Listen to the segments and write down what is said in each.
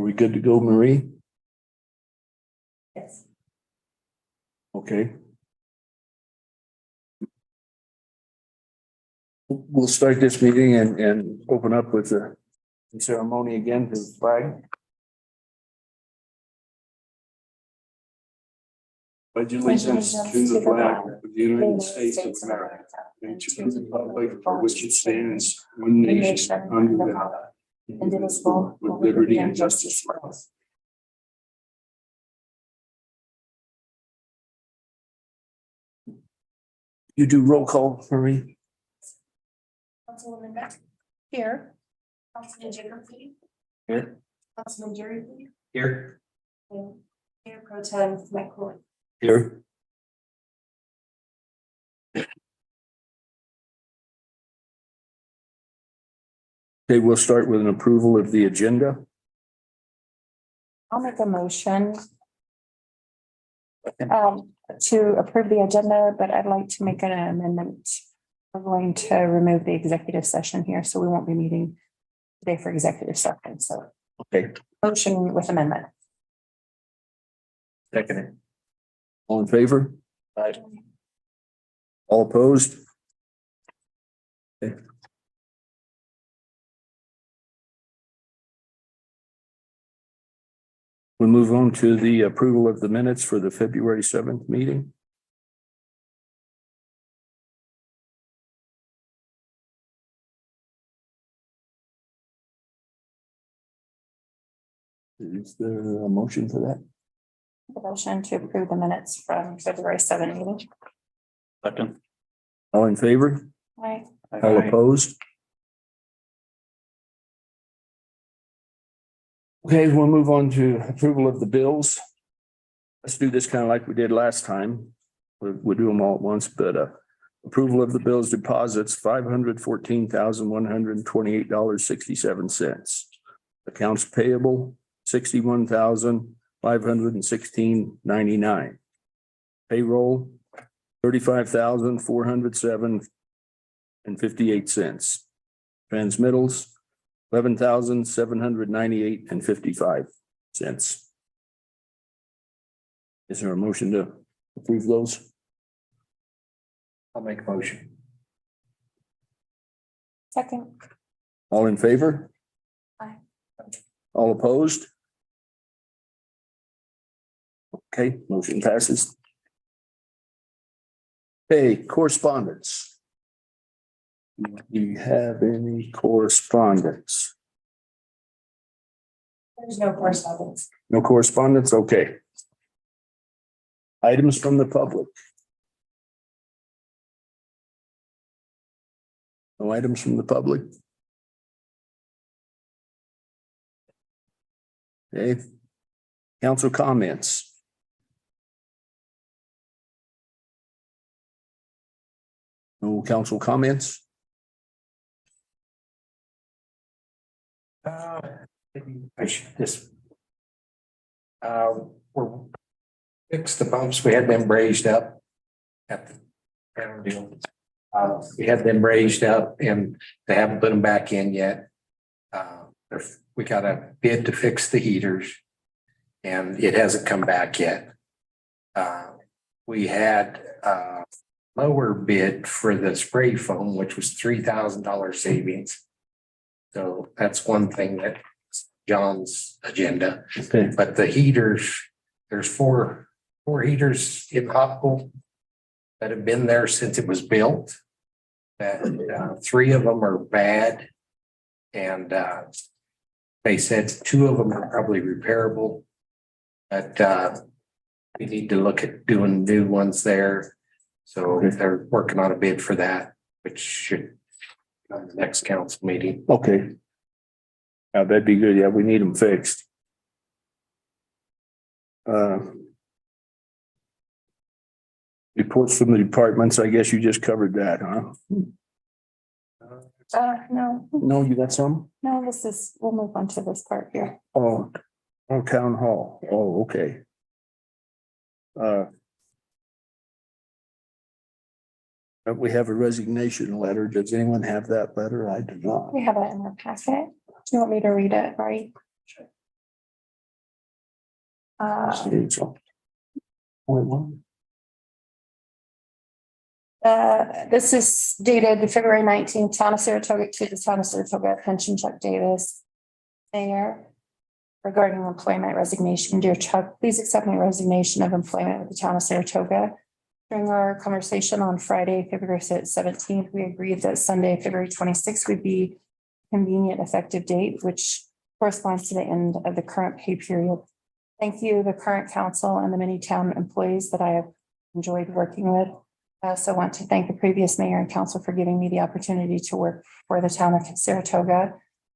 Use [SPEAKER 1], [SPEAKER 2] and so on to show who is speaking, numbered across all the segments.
[SPEAKER 1] we good to go, Marie?
[SPEAKER 2] Yes.
[SPEAKER 1] Okay. We'll start this meeting and open up with the ceremony again to the flag. Pledge allegiance to the flag of the United States of America and to the republic for which it stands, one nation under God, indivisible, with liberty and justice for all. You do roll call, Marie?
[SPEAKER 2] Councilwoman Beck. Here. Councilman Jacob Lee.
[SPEAKER 1] Here.
[SPEAKER 2] Councilman Jerry Lee.
[SPEAKER 1] Here.
[SPEAKER 2] And Mayor Pro Tem Mike Coy.
[SPEAKER 1] Here. Okay, we'll start with an approval of the agenda.
[SPEAKER 3] I'll make a motion to approve the agenda, but I'd like to make an amendment. We're going to remove the executive session here, so we won't be meeting today for executive session. So
[SPEAKER 1] Okay.
[SPEAKER 3] motion with amendment.
[SPEAKER 1] Second. All in favor? Aye. All opposed? Okay. We'll move on to the approval of the minutes for the February 7th meeting. Is there a motion for that?
[SPEAKER 3] The motion to approve the minutes from February 7 meeting.
[SPEAKER 1] Second. All in favor?
[SPEAKER 3] Aye.
[SPEAKER 1] All opposed? Okay, we'll move on to approval of the bills. Let's do this kind of like we did last time. We'll do them all at once, but approval of the bills deposits, $514,128.67. Accounts payable, $61,516.99. Payroll, $35,407.58. Transmittals, $11,798.55. Is there a motion to approve those? I'll make a motion.
[SPEAKER 3] Second.
[SPEAKER 1] All in favor?
[SPEAKER 3] Aye.
[SPEAKER 1] All opposed? Okay, motion passes. Hey, correspondence. Do you have any correspondence?
[SPEAKER 2] There's no correspondence.
[SPEAKER 1] No correspondence? Okay. Items from the public. No items from the public? Okay. Council comments. No council comments?
[SPEAKER 4] Maybe I should just. We're fix the pumps. We had them raised up at the ground deal. We had them raised up and they haven't put them back in yet. We got a bid to fix the heaters and it hasn't come back yet. We had a lower bid for the spray foam, which was $3,000 savings. So that's one thing that John's agenda,
[SPEAKER 1] Okay.
[SPEAKER 4] but the heaters, there's four heaters in Hopeville that have been there since it was built. That three of them are bad. And they said two of them are probably repairable. But we need to look at doing new ones there. So they're working on a bid for that, which should be on the next council meeting.
[SPEAKER 1] Okay. Yeah, that'd be good. Yeah, we need them fixed. Reports from the departments. I guess you just covered that, huh?
[SPEAKER 3] No,
[SPEAKER 1] No, you got some?
[SPEAKER 3] no, we'll move on to this part here.
[SPEAKER 1] Oh, town hall. Oh, okay. We have a resignation letter. Does anyone have that letter? I do not.
[SPEAKER 3] We have it in our packet. Do you want me to read it, right? This is dated February 19th, Town of Saratoga, to the Town of Saratoga, pension Chuck Davis. Mayor, regarding employment resignation. Dear Chuck, please accept my resignation of employment with the Town of Saratoga. During our conversation on Friday, February 17th, we agreed that Sunday, February 26th would be a convenient effective date, which corresponds to the end of the current pay period. Thank you, the current council and the many town employees that I have enjoyed working with. I also want to thank the previous mayor and council for giving me the opportunity to work for the Town of Saratoga.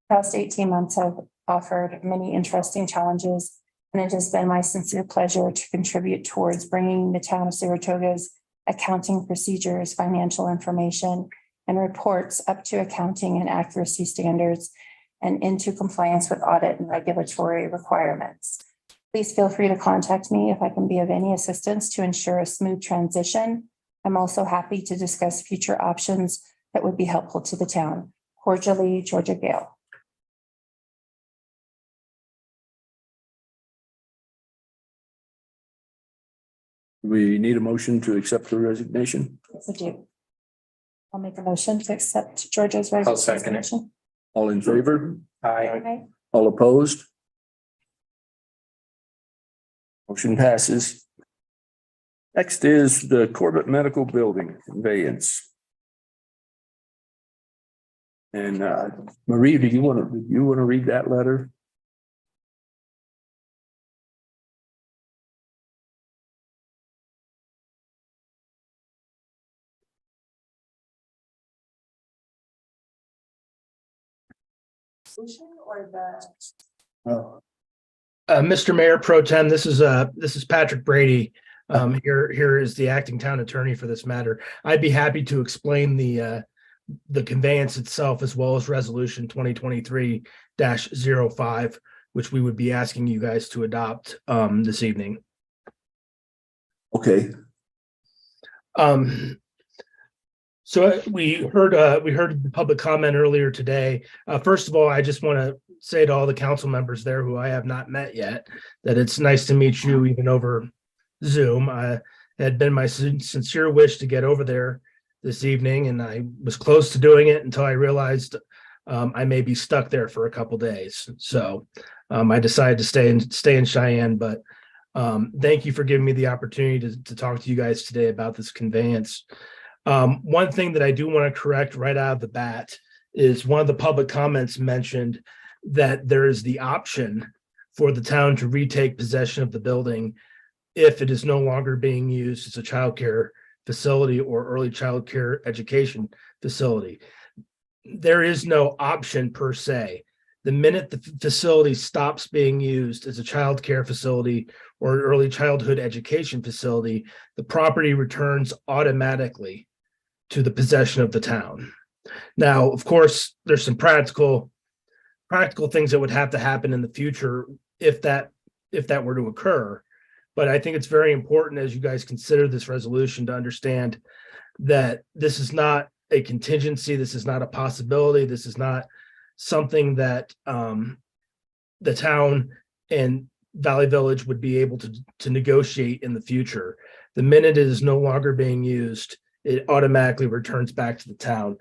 [SPEAKER 3] Past 18 months have offered many interesting challenges, and it has been my sincere pleasure to contribute towards bringing the Town of Saratoga's accounting procedures, financial information, and reports up to accounting and accuracy standards and into compliance with audit and regulatory requirements. Please feel free to contact me if I can be of any assistance to ensure a smooth transition. I'm also happy to discuss future options that would be helpful to the town. Cordially, Georgia Gale.
[SPEAKER 1] We need a motion to accept the resignation.
[SPEAKER 3] Yes, I do. I'll make a motion to accept Georgia's
[SPEAKER 4] I'll second it.
[SPEAKER 3] resignation.
[SPEAKER 1] All in favor?
[SPEAKER 4] Aye.
[SPEAKER 3] Okay.
[SPEAKER 1] All opposed? Motion passes. Next is the Corbett Medical Building conveyance. And Marie, do you want to read that letter?
[SPEAKER 2] Or the.
[SPEAKER 1] Oh.
[SPEAKER 5] Mr. Mayor Pro Tem, this is Patrick Brady. Here is the acting town attorney for this matter. I'd be happy to explain the conveyance itself as well as resolution 2023-05, which we would be asking you guys to adopt this evening.
[SPEAKER 1] Okay.
[SPEAKER 5] So we heard the public comment earlier today. First of all, I just want to say to all the council members there who I have not met yet, that it's nice to meet you even over Zoom. It had been my sincere wish to get over there this evening, and I was close to doing it until I realized I may be stuck there for a couple days. So I decided to stay in Cheyenne, but thank you for giving me the opportunity to talk to you guys today about this conveyance. One thing that I do want to correct right out of the bat is one of the public comments mentioned that there is the option for the town to retake possession of the building if it is no longer being used as a childcare facility or early childcare education facility. There is no option per se. The minute the facility stops being used as a childcare facility or an early childhood education facility, the property returns automatically to the possession of the town. Now, of course, there's some practical things that would have to happen in the future if that were to occur. But I think it's very important as you guys consider this resolution to understand that this is not a contingency. This is not a possibility. This is not something that the town and Valley Village would be able to negotiate in the future. The minute it is no longer being used, it automatically returns back to the town.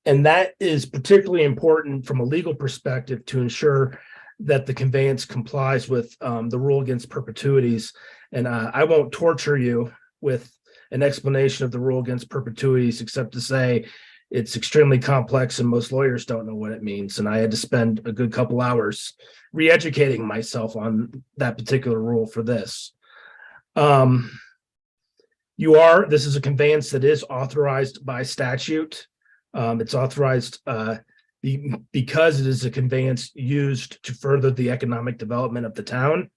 [SPEAKER 5] And that is particularly important from a legal perspective to ensure that the conveyance complies with the rule against perpetuities. And I won't torture you with an explanation of the rule against perpetuities, except to say it's extremely complex and most lawyers don't know what it means. And I had to spend a good couple hours re-educating myself on that particular rule for this. This is a conveyance that is authorized by statute. It's authorized because it is a conveyance used to further the economic development of the town.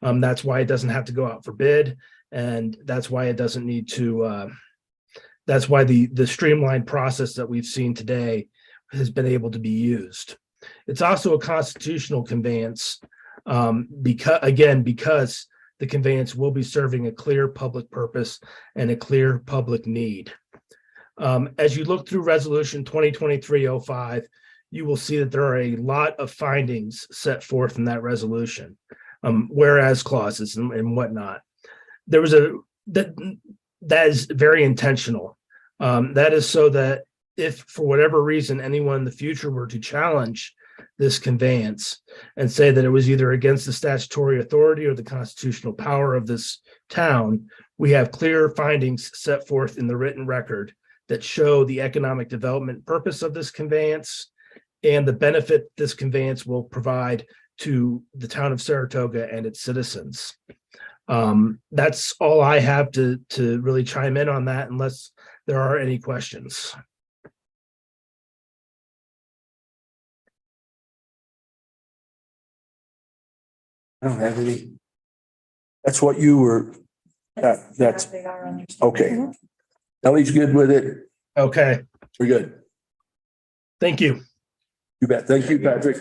[SPEAKER 5] That's why it doesn't have to go out for bid, and that's why it doesn't need to. That's why the streamlined process that we've seen today has been able to be used. It's also a constitutional conveyance because the conveyance will be serving a clear public purpose and a clear public need. As you look through resolution 2023-05, you will see that there are a lot of findings set forth in that resolution. whereas clauses and whatnot. There was that is very intentional. That is so that if for whatever reason anyone in the future were to challenge this conveyance and say that it was either against the statutory authority or the constitutional power of this town, we have clear findings set forth in the written record that show the economic development purpose of this conveyance and the benefit this conveyance will provide to the town of Saratoga and its citizens. That's all I have to really chime in on that, unless there are any questions.
[SPEAKER 1] I don't have any. That's what you were, that's,
[SPEAKER 2] They are understood.
[SPEAKER 1] okay. Ellie's good with it.
[SPEAKER 5] Okay,
[SPEAKER 1] We're good.
[SPEAKER 5] thank you.
[SPEAKER 1] You bet. Thank you, Patrick.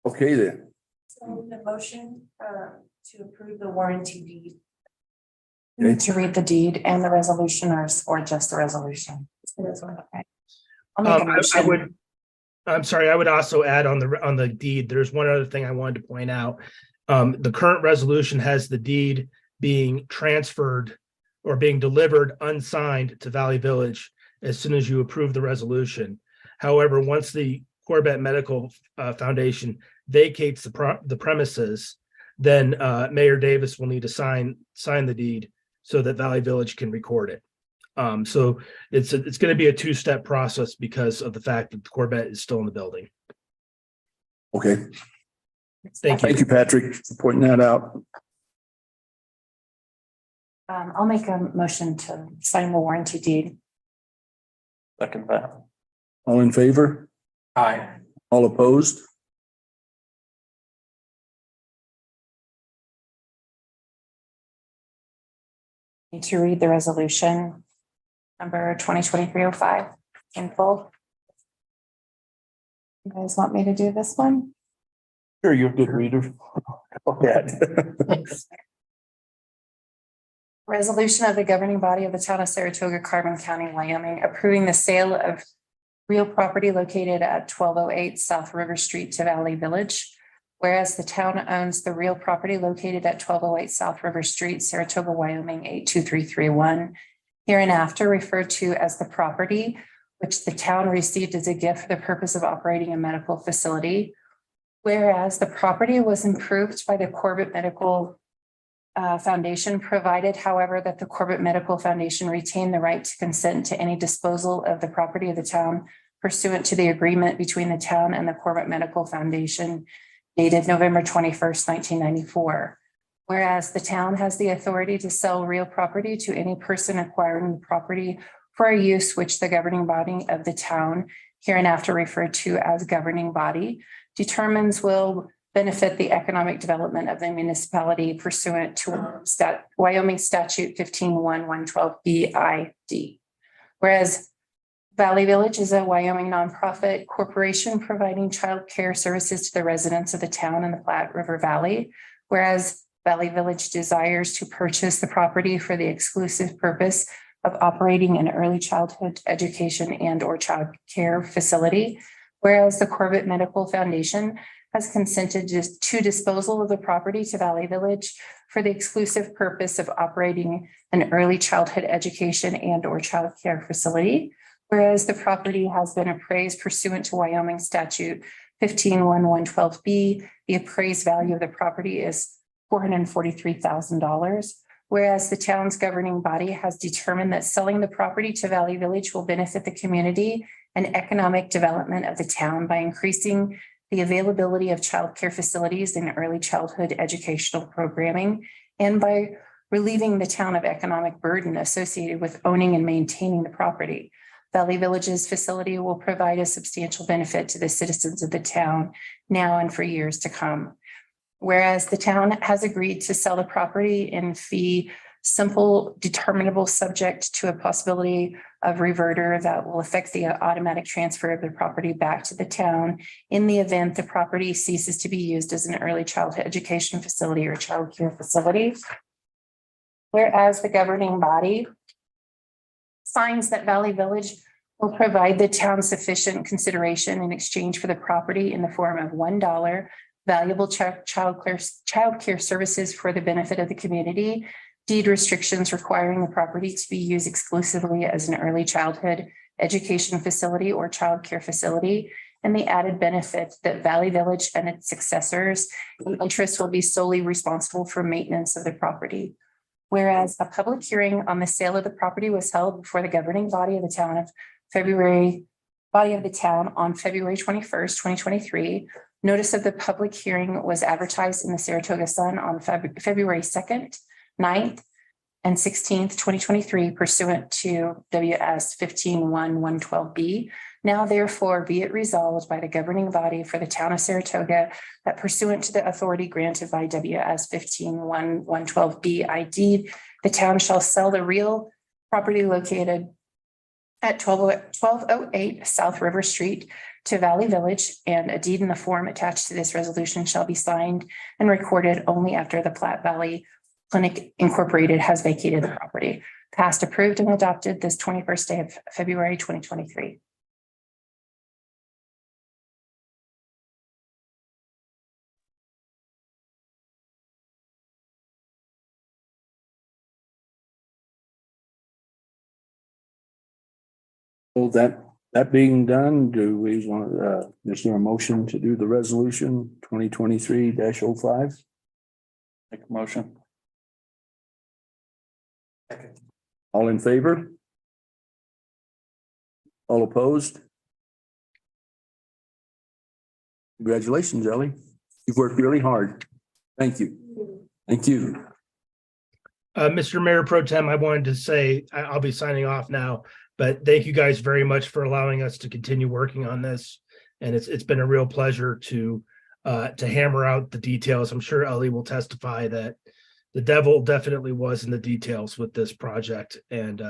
[SPEAKER 1] Okay, then.
[SPEAKER 2] So the motion to approve the warranty deed.
[SPEAKER 3] We need to read the deed and the resolution or just the resolution. Okay. I'll make a motion.
[SPEAKER 5] I'm sorry, I would also add on the deed, there's one other thing I wanted to point out. The current resolution has the deed being transferred or being delivered unsigned to Valley Village as soon as you approve the resolution. However, once the Corbett Medical Foundation vacates the premises, then Mayor Davis will need to sign the deed so that Valley Village can record it. So it's going to be a two-step process because of the fact that the Corbett is still in the building.
[SPEAKER 1] Okay.
[SPEAKER 5] Thank you.
[SPEAKER 1] Thank you, Patrick, for pointing that out.
[SPEAKER 3] I'll make a motion to sign the warranty deed.
[SPEAKER 6] Second that.
[SPEAKER 1] All in favor?
[SPEAKER 4] Aye.
[SPEAKER 1] All opposed?
[SPEAKER 3] Need to read the resolution number 2023-05 in full. You guys want me to do this one?
[SPEAKER 1] Sure, you're a good reader. Okay.
[SPEAKER 3] Resolution of the governing body of the town of Saratoga, Carbon County, Wyoming, approving the sale of real property located at 1208 South River Street to Valley Village. Whereas the town owns the real property located at 1208 South River Street, Saratoga, Wyoming, 82331, hereinafter referred to as the property, which the town received as a gift for the purpose of operating a medical facility. Whereas the property was improved by the Corbett Medical Foundation, provided, however, that the Corbett Medical Foundation retain the right to consent to any disposal of the property of the town pursuant to the agreement between the town and the Corbett Medical Foundation dated November 21st, 1994. Whereas the town has the authority to sell real property to any person acquiring the property for a use which the governing body of the town, hereinafter referred to as governing body, determines will benefit the economic development of the municipality pursuant to Wyoming Statute 15-1-112 Whereas Valley Village is a Wyoming nonprofit corporation providing child care services to the residents of the town in the Platte River Valley. Whereas Valley Village desires to purchase the property for the exclusive purpose of operating an early childhood education and/or child care facility. Whereas the Corbett Medical Foundation has consented to disposal of the property to Valley Village for the exclusive purpose of operating an early childhood education and/or child care facility. Whereas the property has been appraised pursuant to Wyoming Statute 15-1-112 the appraised value of the property is $443,000. Whereas the town's governing body has determined that selling the property to Valley Village will benefit the community and economic development of the town by increasing the availability of child care facilities and early childhood educational programming, and by relieving the town of economic burden associated with owning and maintaining the property. Valley Village's facility will provide a substantial benefit to the citizens of the town now and for years to come. Whereas the town has agreed to sell the property in fee simple, determinable, subject to a possibility of reverter that will affect the automatic transfer of the property back to the town in the event the property ceases to be used as an early childhood education facility or child care facility. Whereas the governing body finds that Valley Village will provide the town sufficient consideration in exchange for the property in the form of $1 valuable child care services for the benefit of the community, deed restrictions requiring the property to be used exclusively as an early childhood education facility or child care facility, and the added benefit that Valley Village and its successors and interests will be solely responsible for maintenance of the property. Whereas a public hearing on the sale of the property was held before the governing body of the town on February 21st, 2023. Notice of the public hearing was advertised in the Saratoga Sun on February 2nd, 9th, and 16th, 2023 pursuant to WS 15-1-112B. Now therefore be it resolved by the governing body for the town of Saratoga that pursuant to the authority granted by WS 15-1-112B ID, the town shall sell the real property located at 1208 South River Street to Valley Village, and a deed in the form attached to this resolution shall be signed and recorded only after the Platte Valley Clinic Incorporated has vacated the property. Passed, approved, and adopted this 21st day of February 2023.
[SPEAKER 1] So that being done, do we want, is there a motion to do the resolution 2023-05?
[SPEAKER 6] Make a motion.
[SPEAKER 1] All in favor? All opposed? Congratulations, Ellie. You've worked really hard. Thank you. Thank you.
[SPEAKER 5] Mr. Mayor Pro Tem, I wanted to say, I'll be signing off now, but thank you guys very much for allowing us to continue working on this. And it's been a real pleasure to hammer out the details. I'm sure Ellie will testify that the devil definitely was in the details with this project. And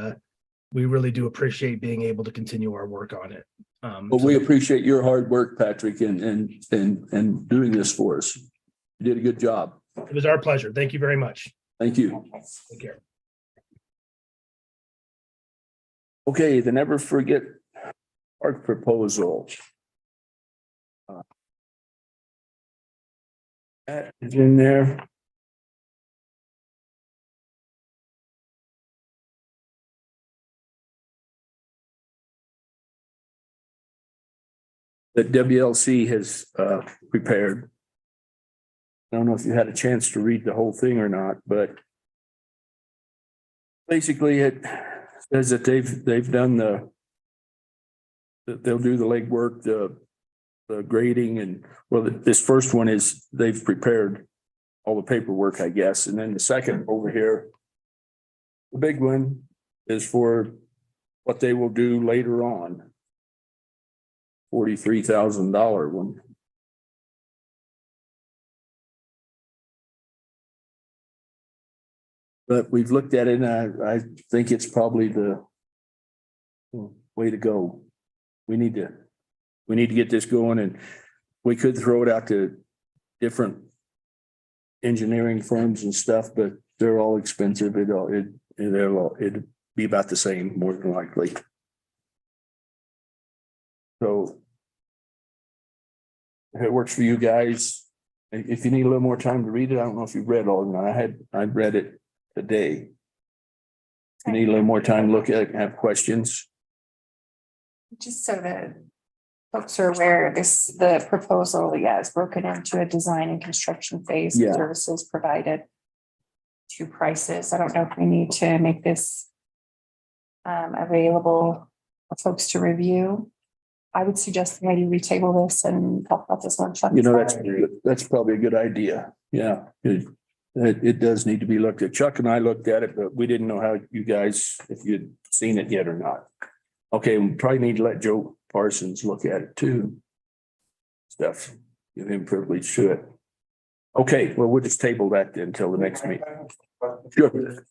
[SPEAKER 5] we really do appreciate being able to continue our work on it.
[SPEAKER 1] Well, we appreciate your hard work, Patrick, and doing this for us. You did a good job.
[SPEAKER 5] It was our pleasure. Thank you very much.
[SPEAKER 1] Thank you.
[SPEAKER 5] Take care.
[SPEAKER 1] Okay, the Never Forget Park proposal. That is in there. That WLC has prepared. I don't know if you had a chance to read the whole thing or not, but basically it says that they've done they'll do the legwork, the grading, and well, this first one is they've prepared all the paperwork, I guess. And then the second over here, the big one is for what they will do later on. $43,000 one. But we've looked at it, and I think it's probably the way to go. We need to get this going, and we could throw it out to different engineering firms and stuff, but they're all expensive. It'd be about the same, more than likely. So if it works for you guys, if you need a little more time to read it, I don't know if you've read all of it. I'd read it today. If you need a little more time to look at it and have questions.
[SPEAKER 3] Just so that folks are aware, the proposal, is broken into a design and construction phase.
[SPEAKER 1] Yeah.
[SPEAKER 3] Services provided, 2 prices. I don't know if we need to make this available for folks to review. I would suggest maybe we table this and talk about this one.
[SPEAKER 1] You know, that's probably a good idea. Yeah, it does need to be looked at. Chuck and I looked at it, but we didn't know how you guys, if you'd seen it yet or not. Okay, we probably need to let Joe Parsons look at it too. Stuff, give him privilege to it. Okay, well, we'll just table that then until the next meeting. Sure.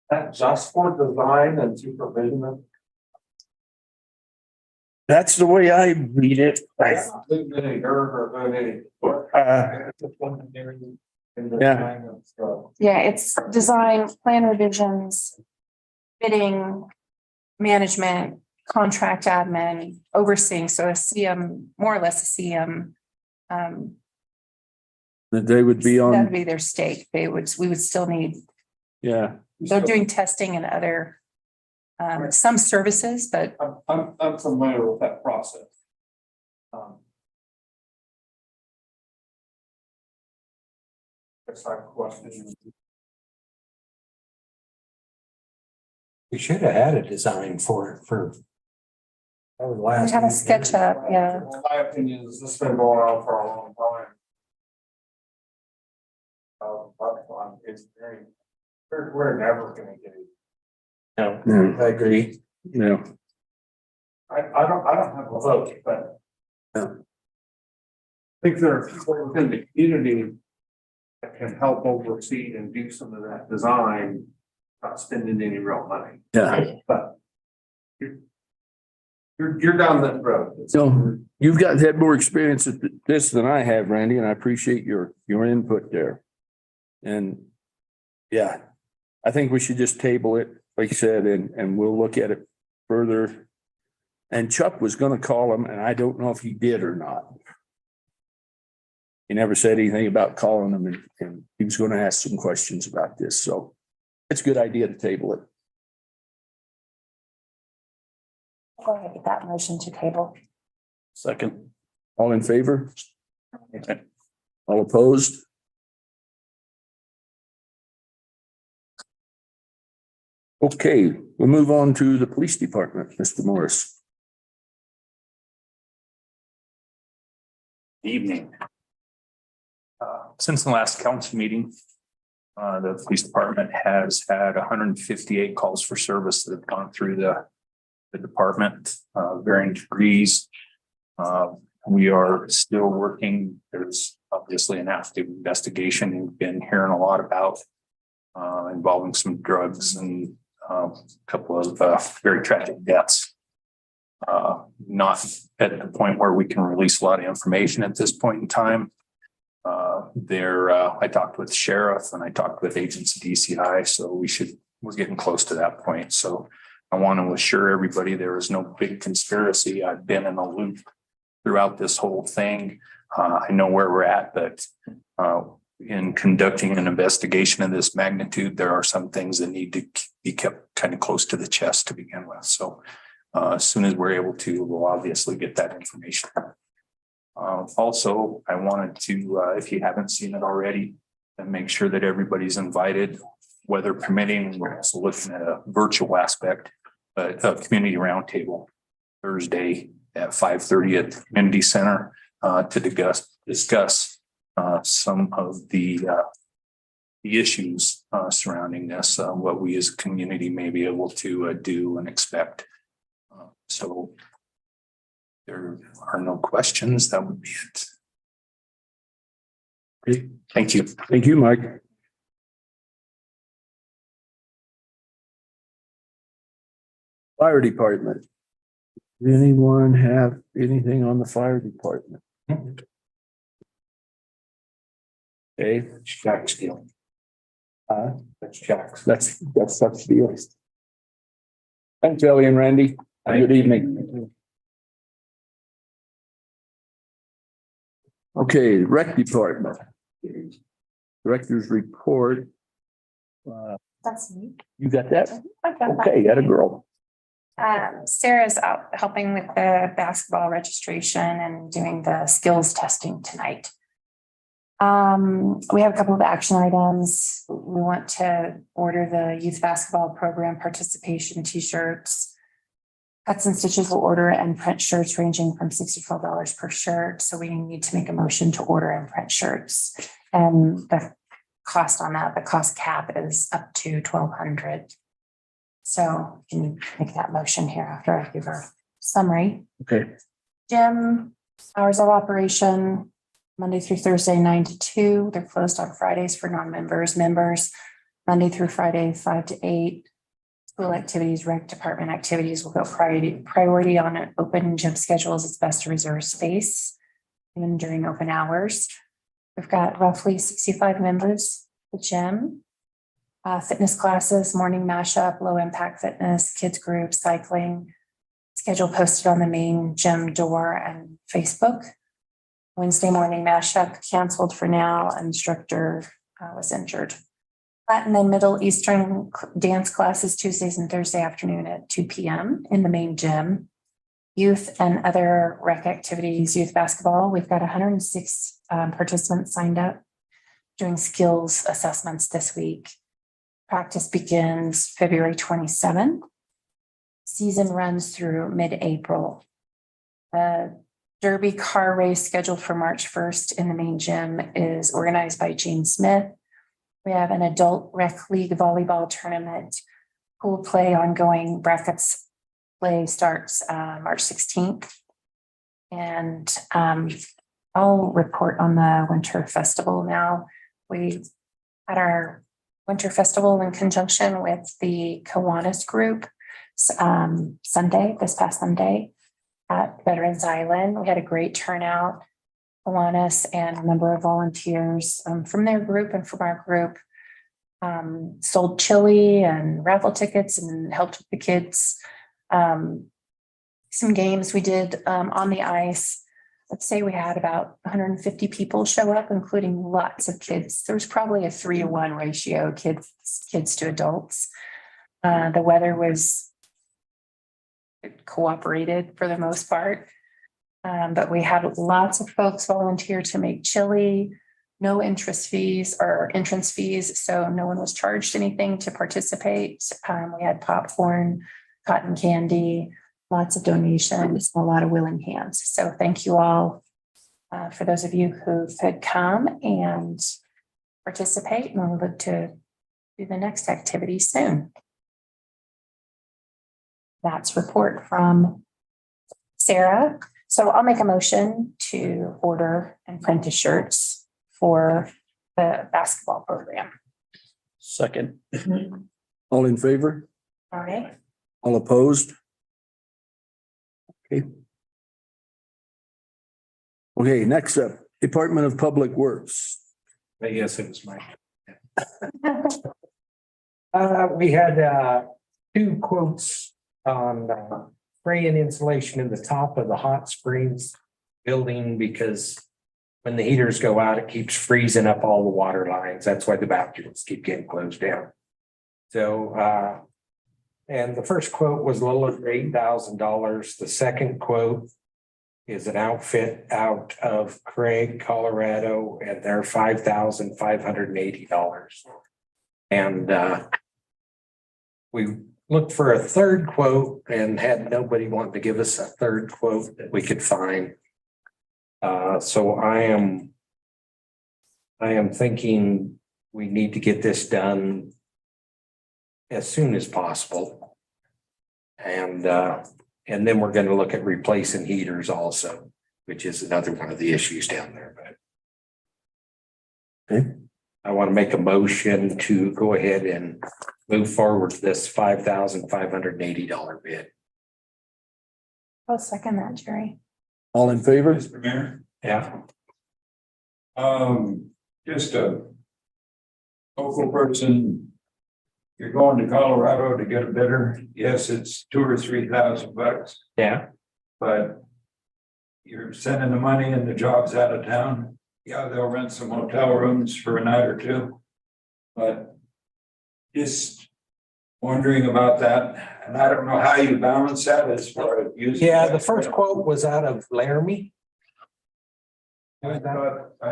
[SPEAKER 7] That just for design and supervision?
[SPEAKER 1] That's the way I read it.
[SPEAKER 3] Yeah, it's design, plan revisions, bidding, management, contract admin overseeing, so a CM, more or less a CM.
[SPEAKER 1] That they would be
[SPEAKER 3] That'd
[SPEAKER 1] on,
[SPEAKER 3] be their stake. We would still need,
[SPEAKER 1] yeah.
[SPEAKER 3] they're doing testing and other some services, but
[SPEAKER 7] I'm familiar with that process. Guess I question.
[SPEAKER 4] We should have had a design for it for. Over the
[SPEAKER 3] we
[SPEAKER 4] last.
[SPEAKER 3] have a SketchUp, yeah.
[SPEAKER 7] My opinion is this has been going on for a long time. But on engineering, we're never gonna get it.
[SPEAKER 4] No, I agree.
[SPEAKER 1] Yeah.
[SPEAKER 7] I don't have a vote, but.
[SPEAKER 1] Yeah.
[SPEAKER 7] I think there are people within the community that can help oversee and do some of that design, not spending any real money,
[SPEAKER 1] Yeah.
[SPEAKER 7] but. You're down that road.
[SPEAKER 1] So you've had more experience at this than I have, Randy, and I appreciate your input there. And yeah, I think we should just table it, like you said, and we'll look at it further. And Chuck was gonna call him, and I don't know if he did or not. He never said anything about calling him, and he was gonna ask some questions about this, so it's a good idea to table it.
[SPEAKER 3] Go ahead with that motion to table.
[SPEAKER 1] Second. All in favor? All opposed? Okay, we'll move on to the police department, Mr. Morris.
[SPEAKER 8] Evening. Since the last council meeting, the police department has had 158 calls for service that have gone through the department, varying degrees. We are still working. There's obviously an active investigation we've been hearing a lot about, involving some drugs and a couple of very tragic deaths. Not at the point where we can release a lot of information at this point in time. I talked with the sheriff and I talked with agents of DCI, so we're getting close to that point. So I want to assure everybody there is no big conspiracy. I've been in a loop throughout this whole thing. I know where we're at, but in conducting an investigation of this magnitude, there are some things that need to be kept kind of close to the chest to begin with. So as soon as we're able to, we'll obviously get that information. Also, I wanted to, if you haven't seen it already, then make sure that everybody's invited, weather permitting. We're also looking at a virtual aspect, but a community roundtable Thursday at 5:30 at the community center to discuss some of the issues surrounding this, what we as a community may be able to do and expect. So there are no questions. That would be it.
[SPEAKER 1] Okay,
[SPEAKER 8] Thank you.
[SPEAKER 1] thank you, Mike. Fire department. Does anyone have anything on the fire department? Okay,
[SPEAKER 4] Jack's deal. That's Jack's.
[SPEAKER 1] that's such the deal. Thanks, Ellie and Randy. Good evening. Okay, rec department. Director's report.
[SPEAKER 3] That's me.
[SPEAKER 1] You got that?
[SPEAKER 3] I've got that.
[SPEAKER 1] Okay, got a girl.
[SPEAKER 3] Sarah's out helping with the basketball registration and doing the skills testing tonight. We have a couple of action items. We want to order the youth basketball program participation t-shirts. Cuts and Stitches will order and print shirts ranging from $6 to $12 per shirt. So we need to make a motion to order and print shirts. And the cost on that, the cost cap is up to $1,200. So can you make that motion here after I give our summary?
[SPEAKER 1] Okay,
[SPEAKER 3] Gym, hours of operation, Monday through Thursday, 9 to 2. They're closed on Fridays for non-members. Members, Monday through Friday, 5 to 8. School activities, rec department activities will go priority on an open gym schedules. It's best to reserve space even during open hours. We've got roughly 65 members at the gym. Fitness classes, morning mashup, low impact fitness, kids group, cycling, schedule posted on the main gym door and Facebook. Wednesday morning mashup canceled for now. Instructor was injured. Latin and Middle Eastern dance classes Tuesdays and Thursday afternoon at 2 p.m. in the main gym. Youth and other rec activities, youth basketball. We've got 106 participants signed up doing skills assessments this week. Practice begins February 27th. Season runs through mid-April. Derby car race scheduled for March 1st in the main gym is organized by Gene Smith. We have an adult rec league volleyball tournament. Pool play ongoing. Brackets play starts March 16th. And I'll report on the winter festival now. We had our winter festival in conjunction with the Kiwanis group this past Sunday at Veterans Island. We had a great turnout. Kiwanis and a number of volunteers from their group and from our group sold chili and raffle tickets and helped with the kids. Some games we did on the ice. Let's say we had about 150 people show up, including lots of kids. There was probably a 3-to-1 ratio, kids to adults. The weather was cooperated for the most part. But we had lots of folks volunteer to make chili, no entrance fees, so no one was charged anything to participate. We had popcorn, cotton candy, lots of donations, a lot of willing hands. So thank you all for those of you who could come and participate, and we'll look to do the next activity soon. That's report from Sarah. So I'll make a motion to order and print the shirts for the basketball program.
[SPEAKER 6] Second.
[SPEAKER 9] All in favor?
[SPEAKER 3] All right.
[SPEAKER 9] All opposed? Okay. Okay, next up, Department of Public Works.
[SPEAKER 4] I guess it was mine. We had two quotes on spray and insulation in the top of the hot springs building, because when the heaters go out, it keeps freezing up all the water lines. That's why the bathrooms keep getting closed down. So, and the first quote was a little over $8,000. The second quote is an outfit out of Craig, Colorado, and they're $5,580. And we looked for a third quote and had nobody want to give us a third quote that we could find. So I am thinking we need to get this done as soon as possible. And then we're going to look at replacing heaters also, which is another one of the issues down there. But okay. I want to make a motion to go ahead and move forward to this $5,580 bid.
[SPEAKER 3] I'll second that, Jerry.
[SPEAKER 9] All in favor?
[SPEAKER 10] Mr. Mayor,
[SPEAKER 4] Yeah.
[SPEAKER 10] just a local person, you're going to Colorado to get a bidder. Yes, it's $2,000 or $3,000,
[SPEAKER 4] Yeah.
[SPEAKER 10] but you're sending the money and the job's out of town. Yeah, they'll rent some hotel rooms for a night or two, but just wondering about that. And I don't know how you balance that as far as using.
[SPEAKER 4] Yeah, the first quote was out of Laramie.
[SPEAKER 10] I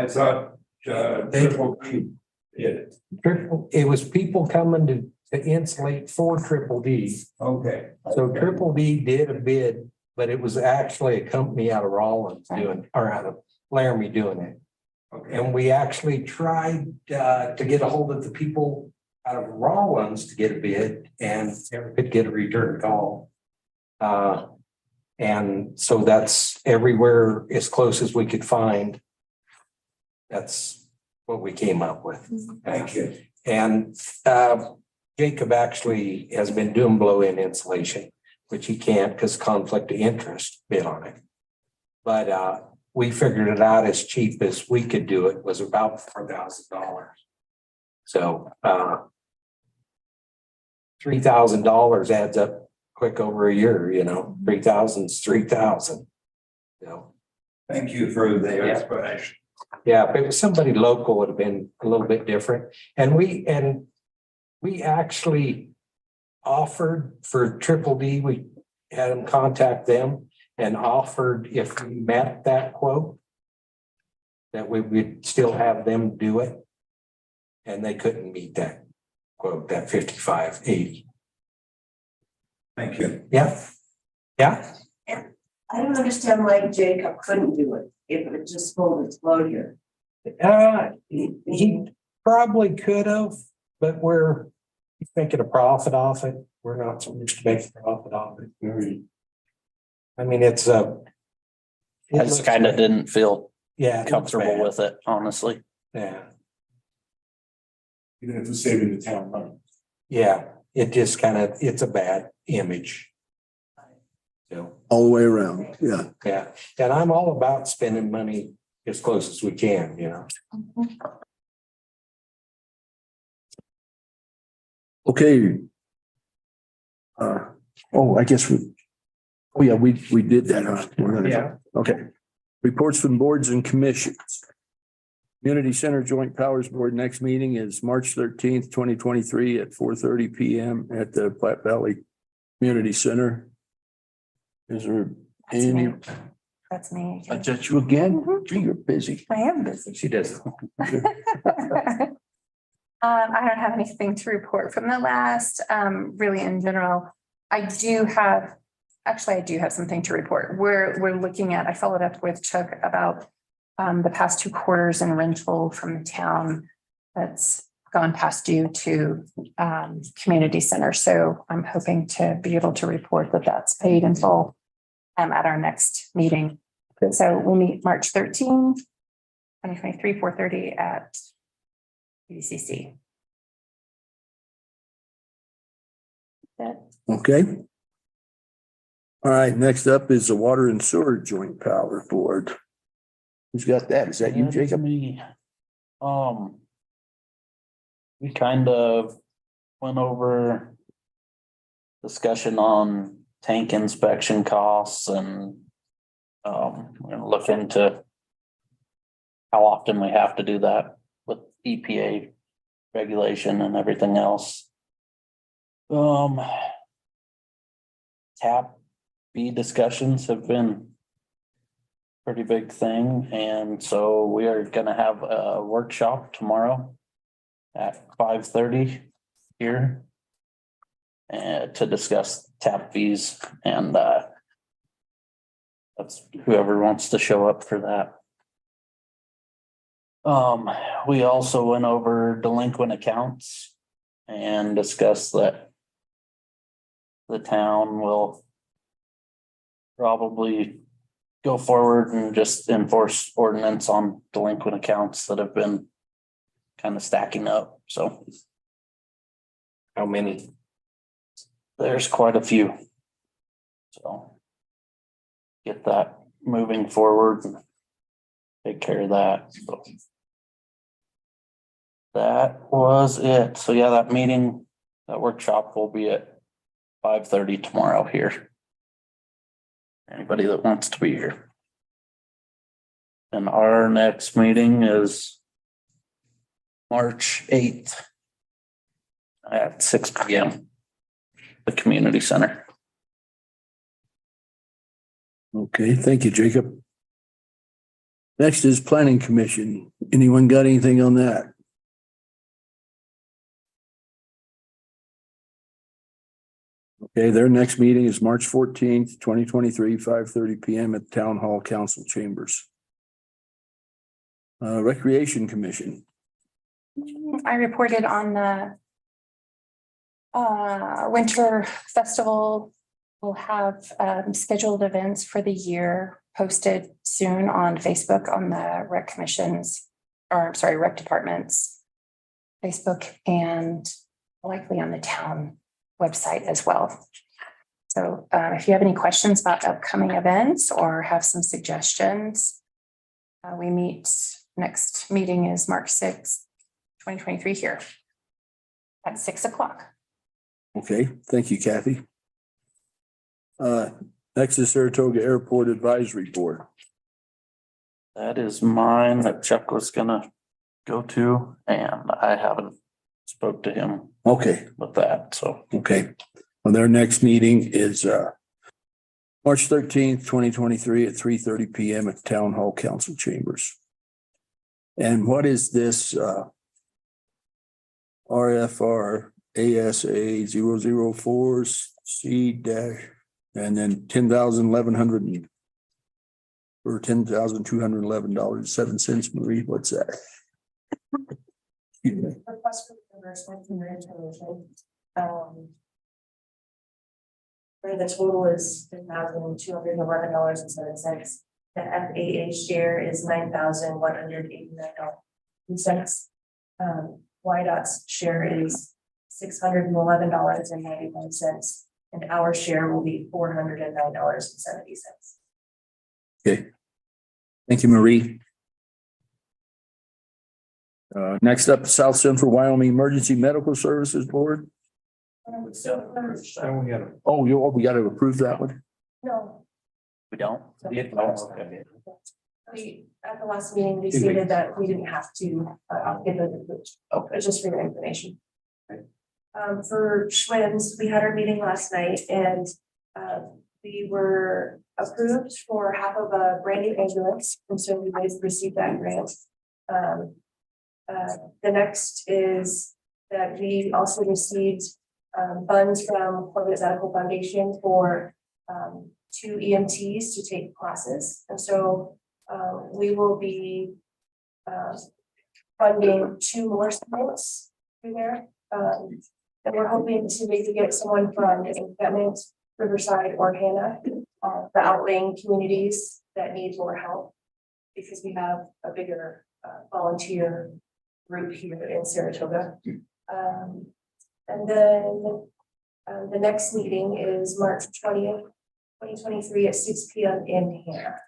[SPEAKER 10] thought Triple D did it.
[SPEAKER 4] It was people coming to insulate for Triple D.
[SPEAKER 10] Okay.
[SPEAKER 4] So Triple D did a bid, but it was actually a company out of Rawlins doing, or out of Laramie doing it.
[SPEAKER 10] Okay.
[SPEAKER 4] And we actually tried to get a hold of the people out of Rawlins to get a bid and never could get a return call. And so that's everywhere as close as we could find. That's what we came up with.
[SPEAKER 10] Thank you.
[SPEAKER 4] And Jacob actually has been doing blow-in insulation, which he can't because conflict of interest bid on it. But we figured it out as cheap as we could do it, was about $4,000. So $3,000 adds up quick over a year, 3,000 is 3,000.
[SPEAKER 10] Thank you for the explanation.
[SPEAKER 4] Yeah, if it was somebody local, it would have been a little bit different. And we actually offered for Triple D, we had them contact them and offered if we met that quote, that we would still have them do it. And they couldn't meet that quote, that 5580.
[SPEAKER 10] Thank you.
[SPEAKER 4] Yeah. Yeah.
[SPEAKER 2] I don't understand why Jacob couldn't do it if it just full disclosure.
[SPEAKER 4] He probably could have, but he's making a profit off it. We're not supposed to make a profit off it. I mean, it's
[SPEAKER 6] I just kind of didn't feel
[SPEAKER 4] yeah, it looks
[SPEAKER 6] comfortable
[SPEAKER 4] bad.
[SPEAKER 6] with it, honestly.
[SPEAKER 4] Yeah,
[SPEAKER 1] Even if it's saving the town money.
[SPEAKER 4] yeah, it just it's a bad image. So,
[SPEAKER 9] All the way around, yeah.
[SPEAKER 4] yeah, and I'm all about spending money as close as we can,
[SPEAKER 9] Okay. I guess we did that, huh? We're gonna-
[SPEAKER 4] Yeah.
[SPEAKER 9] Okay. Reports from boards and commissions. Community Center Joint Powers Board next meeting is March 13th, 2023 at 4:30 PM at the Platte Valley Community Center. Is there
[SPEAKER 3] That's
[SPEAKER 9] any?
[SPEAKER 3] me. That's me.
[SPEAKER 9] That's just you again? Gee, you're busy.
[SPEAKER 3] I am busy.
[SPEAKER 4] She does.
[SPEAKER 3] I don't have anything to report from the last, really in general. I do have something to report. We're looking at, I followed up with Chuck about the past 2 quarters in rental from the town that's gone past due to community center. So I'm hoping to be able to report that that's paid in full at our next meeting. So we meet March 13, 2023, 4:30 at UCC.
[SPEAKER 9] Okay. All right, next up is the Water and Sewer Joint Power Board. Who's got that? Is that you,
[SPEAKER 6] That is
[SPEAKER 9] Jacob?
[SPEAKER 6] me. We kind of went over discussion on tank inspection costs and we're gonna look into how often we have to do that with EPA regulation and everything else. Tap fee discussions have been pretty big thing, and so we are gonna have a workshop tomorrow at 5:30 here to discuss tap fees, and that's whoever wants to show up for that. We also went over delinquent accounts and discussed that the town will probably go forward and just enforce ordinance on delinquent accounts that have been kind of stacking up. So
[SPEAKER 4] How many?
[SPEAKER 6] there's quite a few. So get that moving forward and take care of that. So that was it. So yeah, that meeting, that workshop will be at 5:30 tomorrow here. Anybody that wants to be here. And our next meeting is March 8th at 6 PM, the community center.
[SPEAKER 9] Okay, thank you, Jacob. Next is Planning Commission. Anyone got anything on that? Okay, their next meeting is March 14th, 2023, 5:30 PM at Town Hall Council Chambers. Recreation Commission.
[SPEAKER 3] I reported on the winter festival. We'll have scheduled events for the year posted soon on Facebook on the rec commissions, rec departments, Facebook, and likely on the town website as well. So if you have any questions about upcoming events or have some suggestions, we meet, next meeting is March 6th, 2023 here at 6 o'clock.
[SPEAKER 9] Okay, thank you, Kathy. Next is Saratoga Airport Advisory Board.
[SPEAKER 6] That is mine that Chuck was gonna go to, and I haven't spoke to him
[SPEAKER 9] Okay,
[SPEAKER 6] with that, so.
[SPEAKER 9] okay. Well, their next meeting is March 13th, 2023 at 3:30 PM at Town Hall Council Chambers. And what is this RFR ASA 004 C dash and then 10,100 or $10,211.07. Marie, what's that? Excuse me.
[SPEAKER 2] Request for reimbursement from your information. Where the total is $10,211.07. The FAA share is $9,189.02. YDOT's share is $611.91, and our share will be $409.70.
[SPEAKER 9] Okay. Thank you, Marie. Next up, South Central Wyoming Emergency Medical Services Board.
[SPEAKER 7] And we gotta.
[SPEAKER 9] Oh, we got to approve that one?
[SPEAKER 2] No,
[SPEAKER 6] We don't?
[SPEAKER 2] we, at the last meeting, we stated that we didn't have to give it,
[SPEAKER 6] Okay.
[SPEAKER 2] just for your information. For Schwinn's, we had our meeting last night and we were approved for half of a brand new ambulance, and so we guys received that grant. The next is that we also received funds from Corbett Medical Foundation for 2 EMTs to take classes, and so we will be funding 2 more students through there. And we're hoping to maybe get someone from Encampment, Riverside, or Hannah, the outlying communities that need more help, because we have a bigger volunteer group here in Saratoga. And then the next meeting is March 20th, 2023 at 6 PM in Hannah.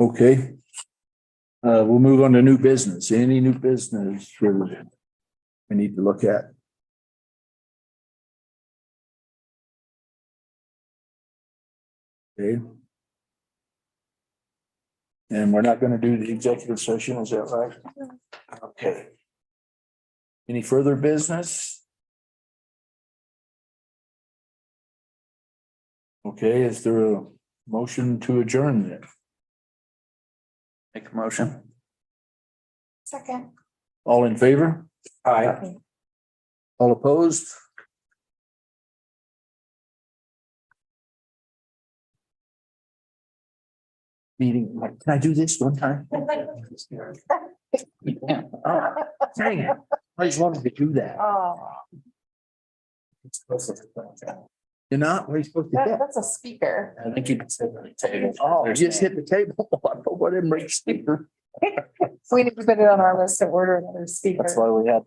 [SPEAKER 9] Okay. We'll move on to new business. Any new business we need to look at? Okay. And we're not going to do the executive session, is that right? Okay. Any further business? Okay, is there a motion to adjourn then?
[SPEAKER 6] Make a motion.
[SPEAKER 3] Second.
[SPEAKER 9] All in favor?
[SPEAKER 6] Aye.
[SPEAKER 9] All opposed? Meeting, can I do this one time?
[SPEAKER 6] Yeah.
[SPEAKER 9] Oh, dang it. I just wanted to do that.
[SPEAKER 3] Oh,
[SPEAKER 9] You're not, what are you supposed to do?
[SPEAKER 3] that's a speaker.
[SPEAKER 6] I think you can sit at the table.
[SPEAKER 9] Oh, you just hit the table. I don't know what it makes speaker.
[SPEAKER 3] We need to put it on our list to order another speaker.
[SPEAKER 6] That's why we had